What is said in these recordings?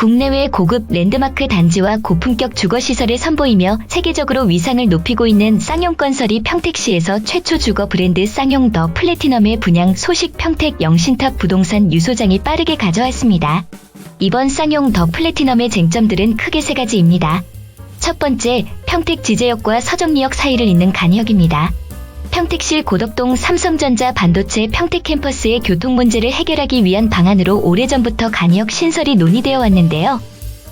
국내외 고급 랜드마크 단지와 고품격 주거시설을 선보이며 세계적으로 위상을 높이고 있는 쌍용건설이 평택시에서 최초 주거 브랜드 쌍용 더 플래티넘의 분양 소식 평택 영신탑 부동산 유소장이 빠르게 가져왔습니다. 이번 쌍용 더 플래티넘의 쟁점들은 크게 세 가지입니다. 첫 번째, 평택 지제역과 서정리역 사이를 잇는 간이역입니다. 평택시 고덕동 삼성전자 반도체 평택 캠퍼스의 교통 문제를 해결하기 위한 방안으로 오래전부터 간이역 신설이 논의되어 왔는데요.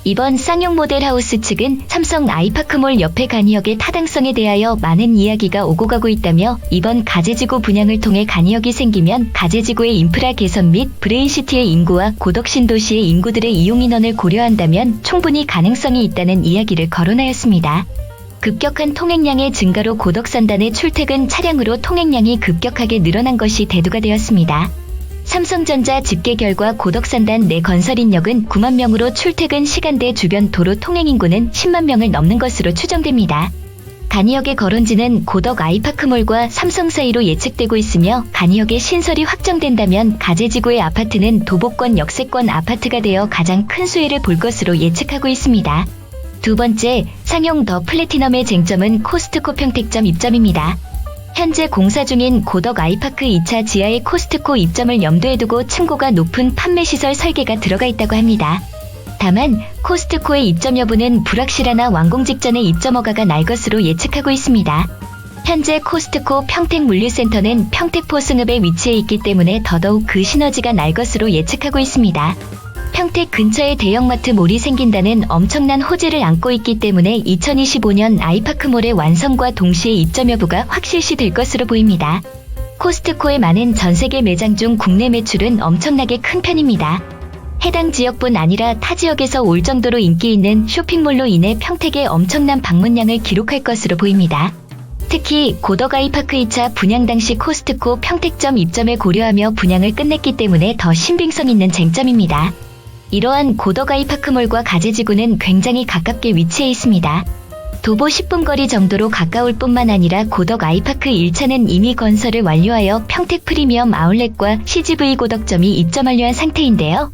이번 쌍용 모델하우스 측은 삼성 아이파크몰 옆에 간이역의 타당성에 대하여 많은 이야기가 오고 가고 있다며 이번 가제지구 분양을 통해 간이역이 생기면 가제지구의 인프라 개선 및 브레인시티의 인구와 고덕신도시의 인구들의 이용 인원을 고려한다면 충분히 가능성이 있다는 이야기를 거론하였습니다. 급격한 통행량의 증가로 고덕산단의 출퇴근 차량으로 통행량이 급격하게 늘어난 것이 대두가 되었습니다. 삼성전자 집계 결과 고덕산단 내 건설인력은 9만 명으로 출퇴근 시간대 주변 도로 통행인구는 10만 명을 넘는 것으로 추정됩니다. 간이역의 거론지는 고덕 아이파크몰과 삼성 사이로 예측되고 있으며 간이역의 신설이 확정된다면 가제지구의 아파트는 도보권 역세권 아파트가 되어 가장 큰 수혜를 볼 것으로 예측하고 있습니다. 두 번째, 쌍용 더 플래티넘의 쟁점은 코스트코 평택점 입점입니다. 현재 공사 중인 고덕 아이파크 2차 지하의 코스트코 입점을 염두에 두고 층고가 높은 판매시설 설계가 들어가 있다고 합니다. 다만 코스트코의 입점 여부는 불확실하나 완공 직전에 입점 허가가 날 것으로 예측하고 있습니다. 현재 코스트코 평택물류센터는 평택포 승읍에 위치해 있기 때문에 더더욱 그 시너지가 날 것으로 예측하고 있습니다. 평택 근처에 대형마트 몰이 생긴다는 엄청난 호재를 안고 있기 때문에 2025년 아이파크몰의 완성과 동시에 입점 여부가 확실시 될 것으로 보입니다. 코스트코의 많은 전세계 매장 중 국내 매출은 엄청나게 큰 편입니다. 해당 지역뿐 아니라 타 지역에서 올 정도로 인기 있는 쇼핑몰로 인해 평택에 엄청난 방문량을 기록할 것으로 보입니다. 특히 고덕 아이파크 2차 분양 당시 코스트코 평택점 입점을 고려하며 분양을 끝냈기 때문에 더 신빙성 있는 쟁점입니다. 이러한 고덕 아이파크몰과 가제지구는 굉장히 가깝게 위치해 있습니다. 도보 10분 거리 정도로 가까울 뿐만 아니라 고덕 아이파크 1차는 이미 건설을 완료하여 평택 프리미엄 아울렛과 CGV 고덕점이 입점 완료한 상태인데요.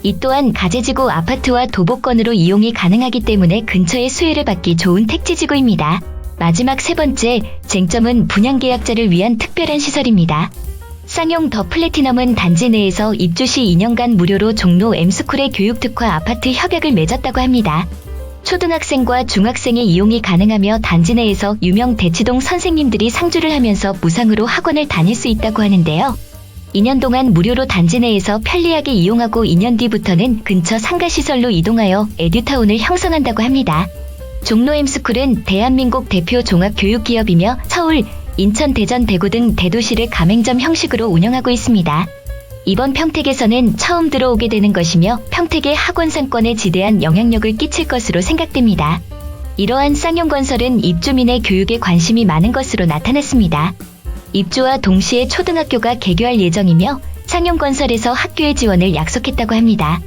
이 또한 가제지구 아파트와 도보권으로 이용이 가능하기 때문에 근처에 수혜를 받기 좋은 택지지구입니다. 마지막 세 번째, 쟁점은 분양계약자를 위한 특별한 시설입니다. 쌍용 더 플래티넘은 단지 내에서 입주 시 2년간 무료로 종로 M스쿨의 교육특화 아파트 협약을 맺었다고 합니다. 초등학생과 중학생의 이용이 가능하며 단지 내에서 유명 대치동 선생님들이 상주를 하면서 무상으로 학원을 다닐 수 있다고 하는데요. 2년 동안 무료로 단지 내에서 편리하게 이용하고 2년 뒤부터는 근처 상가시설로 이동하여 에듀타운을 형성한다고 합니다. 종로 M스쿨은 대한민국 대표 종합교육기업이며 서울, 인천, 대전, 대구 등 대도시를 가맹점 형식으로 운영하고 있습니다. 이번 평택에서는 처음 들어오게 되는 것이며 평택의 학원 상권에 지대한 영향력을 끼칠 것으로 생각됩니다. 이러한 쌍용건설은 입주민의 교육에 관심이 많은 것으로 나타났습니다. 입주와 동시에 초등학교가 개교할 예정이며 쌍용건설에서 학교의 지원을 약속했다고 합니다.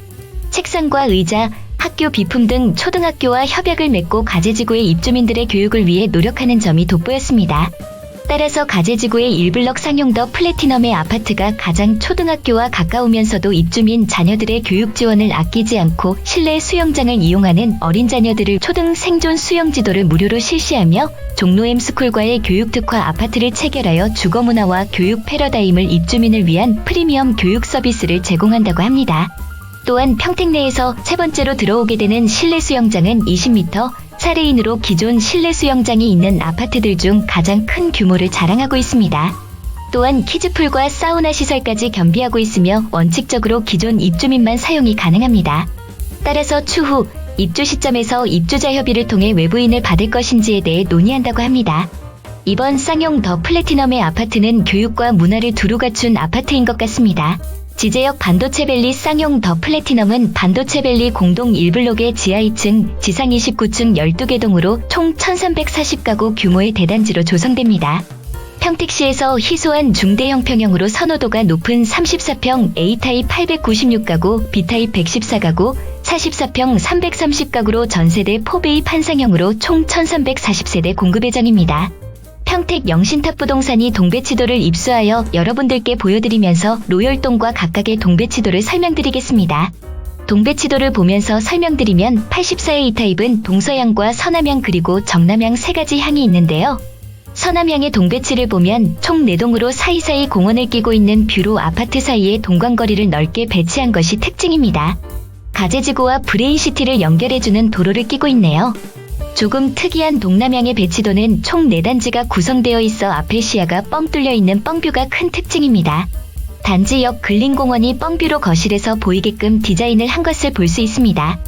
책상과 의자, 학교 비품 등 초등학교와 협약을 맺고 가제지구의 입주민들의 교육을 위해 노력하는 점이 돋보였습니다. 따라서 가제지구의 1블럭 쌍용 더 플래티넘의 아파트가 가장 초등학교와 가까우면서도 입주민 자녀들의 교육 지원을 아끼지 않고 실내 수영장을 이용하는 어린 자녀들을 초등 생존 수영 지도를 무료로 실시하며 종로 M스쿨과의 교육 특화 아파트를 체결하여 주거문화와 교육 패러다임을 입주민을 위한 프리미엄 교육 서비스를 제공한다고 합니다. 또한 평택 내에서 세 번째로 들어오게 되는 실내 수영장은 20m, 4레인으로 기존 실내 수영장이 있는 아파트들 중 가장 큰 규모를 자랑하고 있습니다. 또한 키즈풀과 사우나 시설까지 겸비하고 있으며 원칙적으로 기존 입주민만 사용이 가능합니다. 따라서 추후 입주 시점에서 입주자 협의를 통해 외부인을 받을 것인지에 대해 논의한다고 합니다. 이번 쌍용 더 플래티넘의 아파트는 교육과 문화를 두루 갖춘 아파트인 것 같습니다. 지제역 반도체밸리 쌍용 더 플래티넘은 반도체밸리 공동 1블록의 지하 2층, 지상 29층 12개 동으로 총 1340가구 규모의 대단지로 조성됩니다. 평택시에서 희소한 중대형 평형으로 선호도가 높은 34평 A타입 896가구, B타입 114가구, 44평 330가구로 전세대 포베이 판상형으로 총 1340세대 공급 예정입니다. 평택 영신탑 부동산이 동배치도를 입수하여 여러분들께 보여드리면서 로열동과 각각의 동배치도를 설명드리겠습니다. 동배치도를 보면서 설명드리면 84A 타입은 동서향과 서남향 그리고 정남향 세 가지 향이 있는데요. 서남향의 동배치를 보면 총 4동으로 사이사이 공원을 끼고 있는 뷰로 아파트 사이에 동광거리를 넓게 배치한 것이 특징입니다. 가재지구와 브레인시티를 연결해주는 도로를 끼고 있네요. 조금 특이한 동남향의 배치도는 총 4단지가 구성되어 있어 앞에 시야가 뻥 뚫려 있는 뻥뷰가 큰 특징입니다. 단지 옆 근린공원이 뻥뷰로 거실에서 보이게끔 디자인을 한 것을 볼 수 있습니다.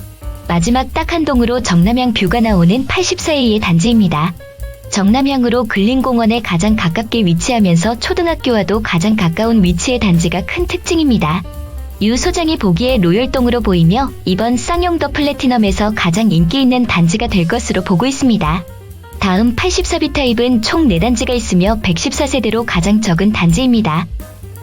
마지막 딱 한 동으로 정남향 뷰가 나오는 84A의 단지입니다. 정남향으로 근린공원에 가장 가깝게 위치하면서 초등학교와도 가장 가까운 위치의 단지가 큰 특징입니다. 유 소장이 보기에 로열동으로 보이며 이번 쌍용 더 플래티넘에서 가장 인기 있는 단지가 될 것으로 보고 있습니다. 다음 84B 타입은 총 4단지가 있으며 114세대로 가장 적은 단지입니다.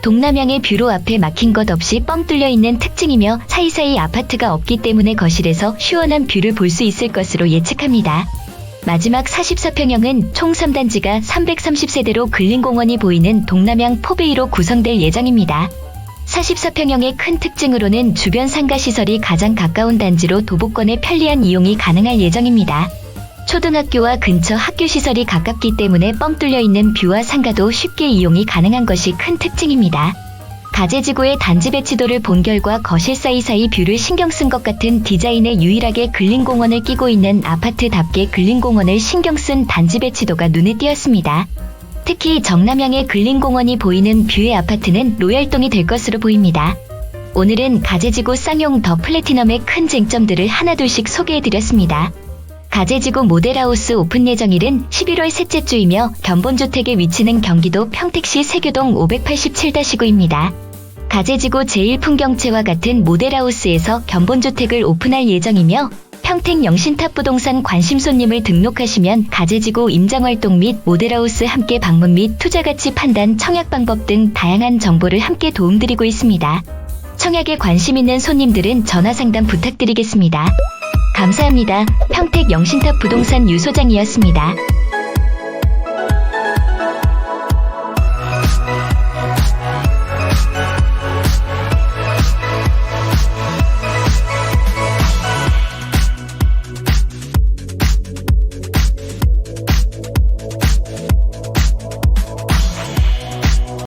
동남향의 뷰로 앞에 막힌 것 없이 뻥 뚫려 있는 특징이며 사이사이 아파트가 없기 때문에 거실에서 시원한 뷰를 볼 수 있을 것으로 예측합니다. 마지막 44평형은 총 3단지가 330세대로 근린공원이 보이는 동남향 포베이로 구성될 예정입니다. 44평형의 큰 특징으로는 주변 상가시설이 가장 가까운 단지로 도보권의 편리한 이용이 가능할 예정입니다. 초등학교와 근처 학교시설이 가깝기 때문에 뻥 뚫려 있는 뷰와 상가도 쉽게 이용이 가능한 것이 큰 특징입니다. 가재지구의 단지 배치도를 본 결과 거실 사이사이 뷰를 신경 쓴 것 같은 디자인에 유일하게 근린공원을 끼고 있는 아파트답게 근린공원을 신경 쓴 단지 배치도가 눈에 띄었습니다. 특히 정남향의 근린공원이 보이는 뷰의 아파트는 로열동이 될 것으로 보입니다. 오늘은 가재지구 쌍용 더 플래티넘의 큰 쟁점들을 하나둘씩 소개해드렸습니다. 가재지구 모델하우스 오픈 예정일은 11월 셋째 주이며 견본주택의 위치는 경기도 평택시 세교동 587-9입니다. 가재지구 제1풍경채와 같은 모델하우스에서 견본주택을 오픈할 예정이며 평택 영신탑 부동산 관심 손님을 등록하시면 가재지구 임장활동 및 모델하우스 함께 방문 및 투자가치 판단 청약 방법 등 다양한 정보를 함께 도움드리고 있습니다. 청약에 관심 있는 손님들은 전화 상담 부탁드리겠습니다. 감사합니다. 평택 영신탑 부동산 유 소장이었습니다.